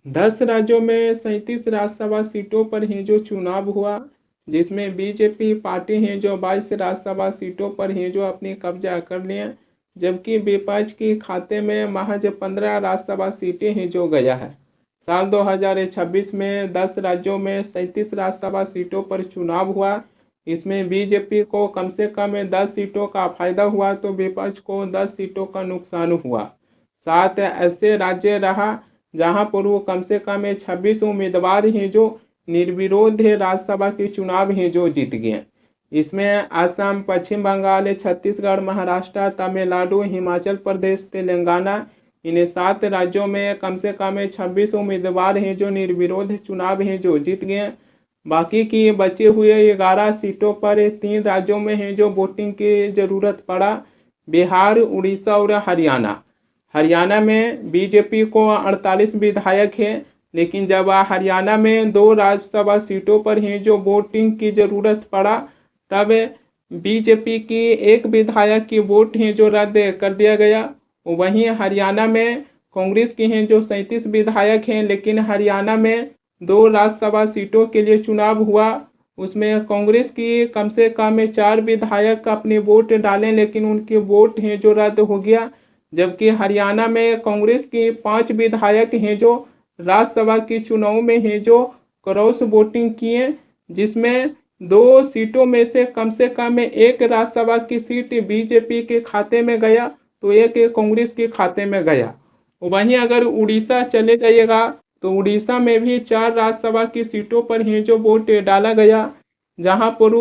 10 राज्यों में 37 राज्यसभा सीटों पर ही जो चुनाव हुआ, जिसमें बीजेपी पार्टी है जो 22 राज्यसभा सीटों पर ही जो अपनी कब्जा कर लिए, जबकि विपक्ष के खाते में महज 15 राज्यसभा सीटें ही जो गया है। साल 2026 में 10 राज्यों में 37 राज्यसभा सीटों पर चुनाव हुआ। इसमें बीजेपी को कम से कम 10 सीटों का फायदा हुआ तो विपक्ष को 10 सीटों का नुकसान हुआ। 7 ऐसे राज्य रहा जहां पर वो कम से कम 26 उम्मीदवार हैं जो निर्विरोध राज्यसभा के चुनाव हैं जो जीत गए। इसमें असम, पश्चिम बंगाल, छत्तीसगढ़, महाराष्ट्र, तमिलनाडु, हिमाचल प्रदेश, तेलंगाना, इन 7 राज्यों में कम से कम 26 उम्मीदवार हैं जो निर्विरोध चुनाव हैं जो जीत गए। बाकी की बचे हुए 11 सीटों पर 3 राज्यों में है जो वोटिंग की ज़रूरत पड़ा, बिहार, उड़ीसा और हरियाणा। हरियाणा में बीजेपी को 48 विधायक हैं, लेकिन जब हरियाणा में 2 राज्यसभा सीटों पर ही जो वोटिंग की ज़रूरत पड़ा, तब बीजेपी की 1 विधायक की वोट है जो रद्द कर दिया गया। वहीं हरियाणा में कांग्रेस के हैं जो 37 विधायक हैं, लेकिन हरियाणा में 2 राज्यसभा सीटों के लिए चुनाव हुआ। उसमें कांग्रेस की कम से कम 4 विधायक अपने वोट डालें, लेकिन उनके वोट हैं जो रद्द हो गया। जबकि हरियाणा में कांग्रेस के 5 विधायक हैं जो राज्यसभा के चुनाव में हैं जो क्रॉस वोटिंग किए, जिसमें 2 सीटों में से कम 1 राज्यसभा की सीट बीजेपी के खाते में गया तो 1 कांग्रेस के खाते में गया। वहीं अगर उड़ीसा चले जाइएगा तो उड़ीसा में भी 4 राज्यसभा की सीटों पर ही जो वोट डाला गया, जहां पर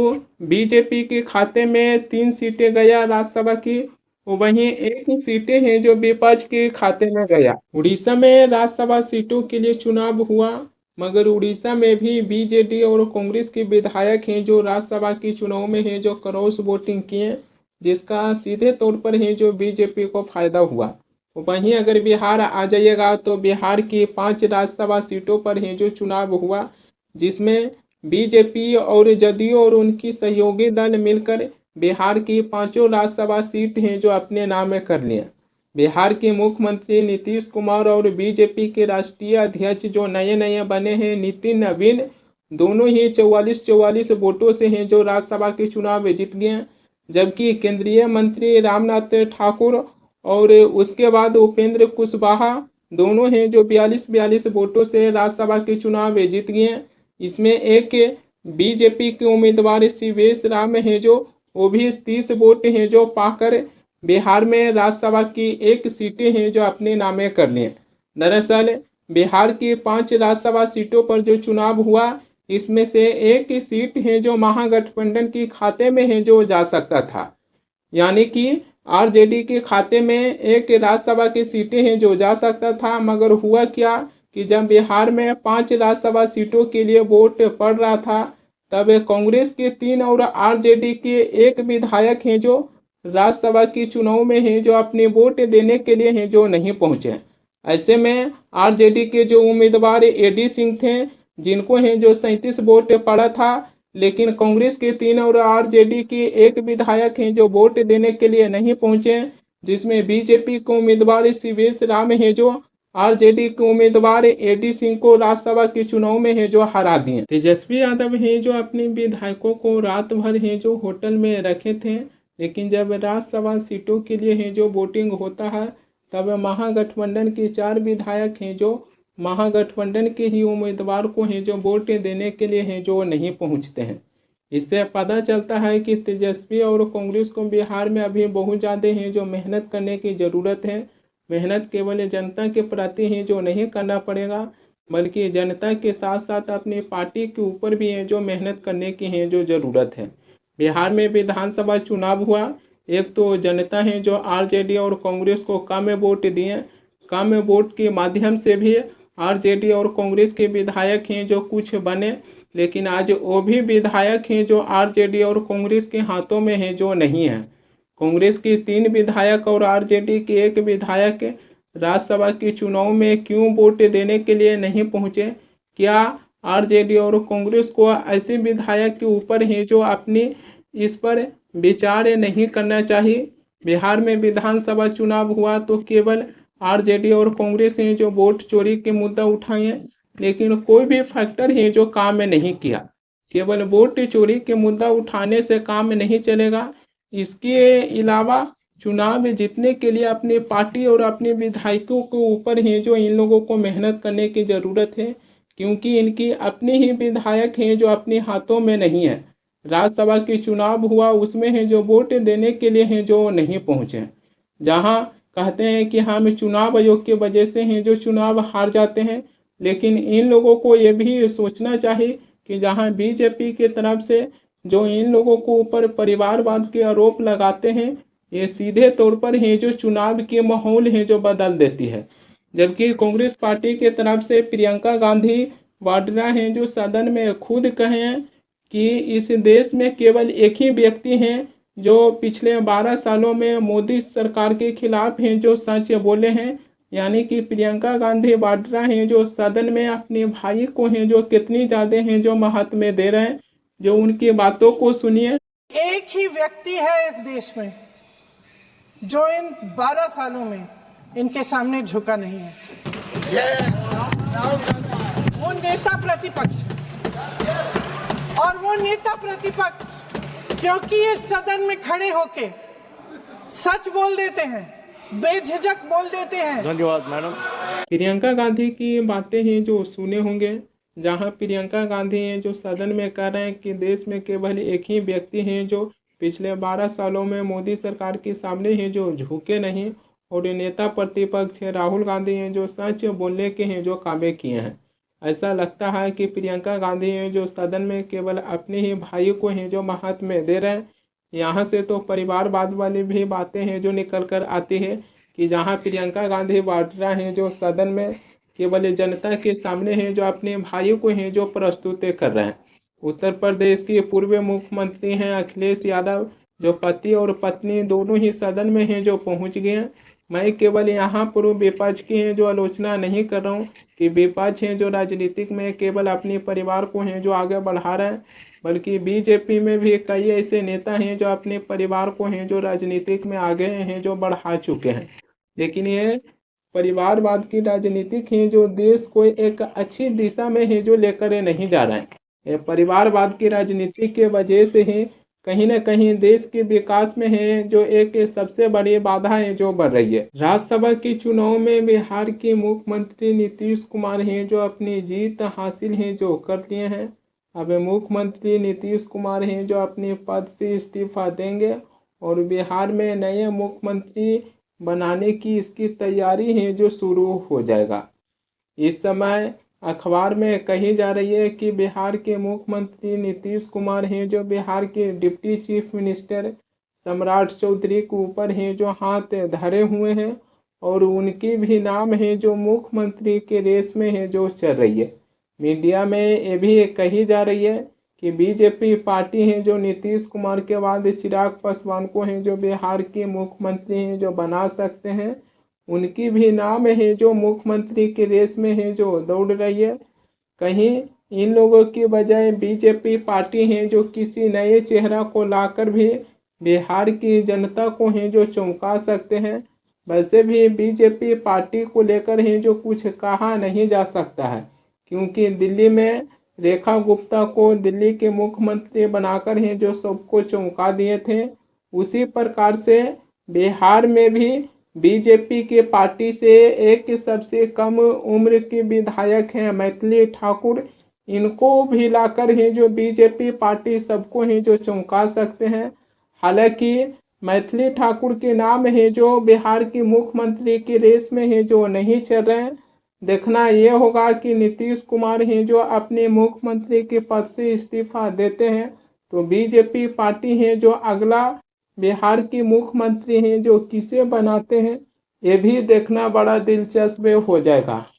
बीजेपी के खाते में 3 सीटें गया राज्यसभा की, वहीं 1 सीटें हैं जो विपक्ष के खाते में गया। उड़ीसा में राज्यसभा सीटों के लिए चुनाव हुआ, मगर उड़ीसा में भी बीजेडी और कांग्रेस के विधायक हैं जो राज्यसभा के चुनाव में हैं जो क्रॉस वोटिंग किए, जिसका सीधे तौर पर है जो बीजेपी को फायदा हुआ। वहीं अगर बिहार आ जाइएगा तो बिहार की 5 राज्यसभा सीटों पर है जो चुनाव हुआ, जिसमें बीजेपी और जदयू और उनकी सहयोगी दल मिलकर बिहार की 5 राज्यसभा सीट हैं जो अपने नाम में कर लिए। बिहार के मुख्यमंत्री नीतीश कुमार और बीजेपी के राष्ट्रीय अध्यक्ष जो नए नए बने हैं नितिन नवीन, दोनों ही 44 वोटों से हैं जो राज्यसभा के चुनाव जीत गए। जबकि केंद्रीय मंत्री रामनाथ ठाकुर और उसके बाद उपेंद्र कुशवाहा, दोनों हैं जो 42 वोटों से राज्यसभा के चुनाव जीत गए। इसमें एक बीजेपी के उम्मीदवार शिवेश राम है जो वो भी 30 वोट हैं जो पाकर बिहार में राज्यसभा की 1 सीटें हैं जो अपने नामे कर लिए। दरअसल बिहार की 5 राज्यसभा सीटों पर जो चुनाव हुआ, इसमें से 1 सीट है जो महागठबंधन के खाते में है जो जा सकता था, यानी कि आरजेडी के खाते में 1 राज्यसभा की सीटें हैं जो जा सकता था। मगर हुआ क्या कि जब बिहार में 5 राज्यसभा सीटों के लिए वोट पड़ रहा था, तब कांग्रेस के 3 और आरजेडी के 1 विधायक हैं जो राज्यसभा के चुनाव में हैं जो अपने वोट देने के लिए हैं जो नहीं पहुंचे। ऐसे में आरजेडी के जो उम्मीदवार एडी सिंह थे, जिनको हैं जो 37 वोट पड़ा था, लेकिन कांग्रेस के 3 और आरजेडी के 1 विधायक हैं जो वोट देने के लिए नहीं पहुंचे, जिसमें बीजेपी के उम्मीदवार शिवेश राम हैं जो आरजेडी के उम्मीदवार एडी सिंह को राज्यसभा के चुनाव में है जो हरा दिए। तेजस्वी यादव हैं जो अपने विधायकों को रात भर हैं जो होटल में रखे थे, लेकिन जब राज्यसभा सीटों के लिए है जो वोटिंग होता है, तब महागठबंधन के 4 विधायक हैं जो महागठबंधन के ही उम्मीदवार को हैं जो वोट देने के लिए हैं जो नहीं पहुंचते हैं। इससे पता चलता है कि तेजस्वी और कांग्रेस को बिहार में अभी बहुत ज़्यादा हैं जो मेहनत करने की ज़रूरत है। मेहनत केवल जनता के प्रति ही जो नहीं करना पड़ेगा, बल्कि जनता के साथ साथ अपनी पार्टी के ऊपर भी है जो मेहनत करने की है जो ज़रूरत है। बिहार में विधानसभा चुनाव हुआ, एक तो जनता है जो आरजेडी और कांग्रेस को कम वोट दिए, कम वोट के माध्यम से भी आरजेडी और कांग्रेस के विधायक हैं जो कुछ बने, लेकिन आज वो भी विधायक हैं जो आरजेडी और कांग्रेस के हाथों में हैं जो नहीं है। कांग्रेस के 3 विधायक और आरजेडी के 1 विधायक राज्यसभा के चुनाव में क्यों वोट देने के लिए नहीं पहुंचे? क्या आरजेडी और कांग्रेस को ऐसे विधायक के ऊपर है जो अपनी इस पर विचार नहीं करना चाहिए? बिहार में विधानसभा चुनाव हुआ तो केवल आरजेडी और कांग्रेस ने जो वोट चोरी के मुद्दा उठाए हैं, लेकिन कोई भी फैक्टर है जो काम में नहीं किया। केवल वोट चोरी के मुद्दा उठाने से काम नहीं चलेगा। इसके अलावा चुनाव जीतने के लिए अपनी पार्टी और अपने विधायकों के ऊपर ही जो इन लोगों को मेहनत करने की ज़रूरत है, क्योंकि इनकी अपने ही विधायक हैं जो अपने हाथों में नहीं है। राज्यसभा की चुनाव हुआ, उसमें है जो वोट देने के लिए हैं जो नहीं पहुँचे, जहां कहते हैं कि हम चुनाव आयोग की वजह से हैं जो चुनाव हार जाते हैं। लेकिन इन लोगों को ये भी सोचना चाहिए कि जहां बीजेपी की तरफ से जो इन लोगों को ऊपर परिवारवाद के आरोप लगाते हैं, ये सीधे तौर पर है जो चुनाव के माहौल है जो बदल देती है। जबकि कांग्रेस पार्टी की तरफ से प्रियंका गांधी वाड्रा हैं जो सदन में खुद कहे हैं कि इस देश में केवल एक ही व्यक्ति हैं जो पिछले 12 सालों में मोदी सरकार के खिलाफ हैं जो सच बोले हैं, यानी कि प्रियंका गांधी वाड्रा हैं जो सदन में अपने भाई को हैं जो कितनी ज़्यादा हैं जो महत्व दे रहे हैं। जो उनकी बातों को सुनिए। एक ही व्यक्ति है इस देश में जो इन 12 सालों में इनके सामने झुका नहीं है, वो नेता प्रतिपक्ष। और वो नेता प्रतिपक्ष क्योंकि ये सदन में खड़े होके सच बोल देते हैं, बेझिझक बोल देते हैं। धन्यवाद मैडम। प्रियंका गांधी की बातें हैं जो सुने होंगे, जहां प्रियंका गांधी हैं जो सदन में कह रहे हैं कि देश में केवल एक ही व्यक्ति हैं जो पिछले 12 सालों में मोदी सरकार के सामने हैं जो झुके नहीं, और नेता प्रतिपक्ष राहुल गांधी हैं जो सच बोलने के हैं जो कामे किए हैं। ऐसा लगता है कि प्रियंका गांधी हैं जो सदन में केवल अपने ही भाई को हैं जो महत्व दे रहे हैं। यहाँ से तो परिवारवाद वाली भी बातें हैं जो निकल कर आती है कि जहाँ प्रियंका गांधी वाड्रा हैं जो सदन में केवल जनता के सामने हैं जो अपने भाई को हैं जो प्रस्तुत कर रहे हैं। उत्तर प्रदेश के पूर्व मुख्यमंत्री हैं अखिलेश यादव, जो पति और पत्नी दोनों ही सदन में हैं जो पहुंच गए हैं। मैं केवल यहाँ पर विपक्ष की हैं जो आलोचना नहीं कर रहा हूँ कि विपक्ष हैं जो राजनीतिक में केवल अपने परिवार को हैं जो आगे बढ़ा रहे हैं, बल्कि बीजेपी में भी कई ऐसे नेता हैं जो अपने परिवार को हैं जो राजनीतिक में आगे हैं जो बढ़ा चुके हैं। लेकिन ये परिवारवाद की राजनीतिक हैं जो देश को एक अच्छी दिशा में है जो लेकर नहीं जा रहे हैं। ये परिवारवाद की राजनीति के वजह से ही कहीं न कहीं देश के विकास में है जो एक सबसे बड़ी बाधा है जो बढ़ रही है। राज्यसभा के चुनाव में बिहार के मुख्यमंत्री नीतीश कुमार हैं जो अपनी जीत हासिल है जो कर लिए हैं। अब मुख्यमंत्री नीतीश कुमार हैं जो अपने पद से इस्तीफा देंगे और बिहार में नए मुख्यमंत्री बनाने की इसकी तैयारी है जो शुरू हो जाएगा। इस समय अखबार में कही जा रही है कि बिहार के मुख्यमंत्री नीतीश कुमार हैं जो बिहार के डिप्टी चीफ मिनिस्टर सम्राट चौधरी के ऊपर हैं जो हाथ धरे हुए हैं, और उनकी भी नाम है जो मुख्यमंत्री के रेस में है जो चल रही है। मीडिया में ये भी कही जा रही है कि बीजेपी पार्टी है जो नीतीश कुमार के बाद चिराग पासवान को हैं जो बिहार के मुख्यमंत्री हैं जो बना सकते हैं, उनकी भी नाम है जो मुख्यमंत्री के रेस में है जो दौड़ रही है। कहीं इन लोगों की बजाय बीजेपी पार्टी है जो किसी नए चेहरा को लाकर भी बिहार की जनता को है जो चौंका सकते हैं। वैसे भी बीजेपी पार्टी को लेकर है जो कुछ कहा नहीं जा सकता है, क्योंकि दिल्ली में रेखा गुप्ता को दिल्ली के मुख्यमंत्री बनाकर है जो सबको चौंका दिए थे। उसी प्रकार से बिहार में भी बीजेपी के पार्टी से एक सबसे कम उम्र की विधायक हैं मैथिली ठाकुर, इनको भी लाकर है जो बीजेपी पार्टी सबको है जो चौंका सकते हैं। हालांकि मैथिली ठाकुर के नाम है जो बिहार की मुख्यमंत्री की रेस में है जो नहीं चल रहे हैं। देखना ये होगा कि नीतीश कुमार हैं जो अपने मुख्यमंत्री के पद से इस्तीफा देते हैं तो बीजेपी पार्टी है जो अगला बिहार की मुख्यमंत्री हैं जो किसे बनाते हैं, ये भी देखना बड़ा दिलचस्प हो जाएगा।